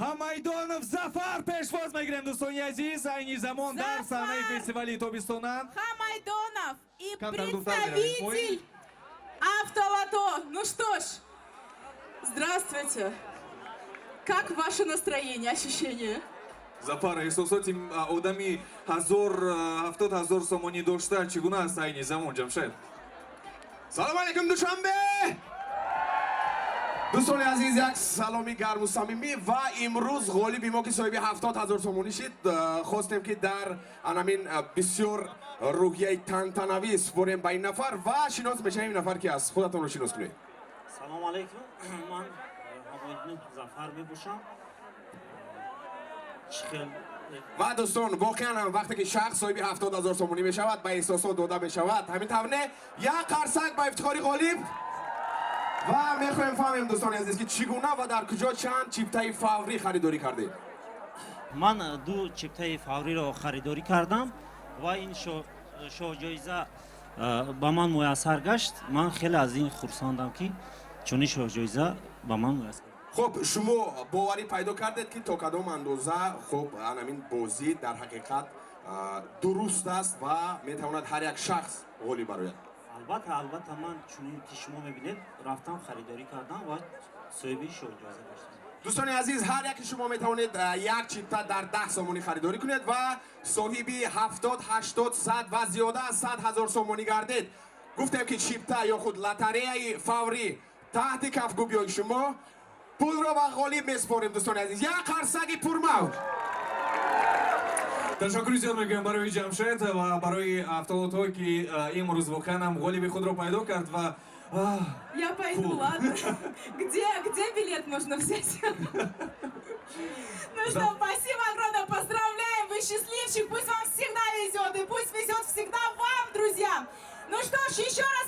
Хамайдонов Зафар пешвоз мегирем дустони азиз, айни замон дар саҳнаи фестивали тобистона. Хамайдонов и Контакт представитель Автолото. Ну что ж, здравствуйте. Как ваше настроение, ощущение? Зафар, эҳсосоти одами 70,000 сомонӣ дошта чӣ гуна аст айни замон, Ҷамшед? салом алейкум душанбе! дӯстони азиз, як саломи гарму самимӣ ва имрӯз ғолиби мо ки соҳиби 70,000 сомонӣ шид, хостем ки дар анамин бисёр рӯҳияи тантанавӣ супорем ба ин нафар ва шинос мешавем ин нафар ки аст. Худатонро шинос кунед. салом алейкум, ман Хамайдонов Зафар мебошам. ва дӯстон, воқеан ҳам вақте ки шахс соҳиби 70,000 сомонӣ мешавад, ба эҳсосот дода мешавад. ҳамин тавне як қарсак ба ифтихори ғолиб ва мехоҳем фаҳмем дӯстони азиз ки чӣ гуна ва дар куҷо чанд чиптаи фаврӣ харидорӣ кардед? ман ду чиптаи фавриро харидорӣ кардам ва ин шоҳҷоиза ба ман муяссар гашт. Ман хеле аз ин хурсандам ки чунин шоҳҷоиза ба ман муяссар. хуб, шумо боварӣ пайдо кардед ки то кадом андоза хуб анамин бозӣ дар ҳақиқат дуруст аст ва метавонад ҳар як шахс ғолиб барояд? албатта ман чунин ки шумо мебинед рафтам харидорӣ кардам ва соҳиби шоҳҷоиза гаштам. дӯстони азиз, ҳар яки шумо метавонед як чипта дар 10 сомонӣ харидорӣ кунед ва соҳиби 70, 80, 100 ва зиёда аз 100,000 сомонӣ гардед. гуфтем ки чипта ё худ лотареяи фаврӣ таҳти кафгубиёи шумо. пулро ба ғолиб месупорем дӯстони азиз. Як қарсаги пурмавҷ. Ташаккури зиёд мекунам барои Ҷамшед ва барои автолото ки имрӯз воқеан ҳам ғолиби худро пайдо кард ва Я пойду, ладно. Где билет можно взять? Ну что, спасибо огромное, поздравляем, вы счастливчик, пусть вам всегда везет, и пусть везет всегда вам, друзья. Ну что ж, еще раз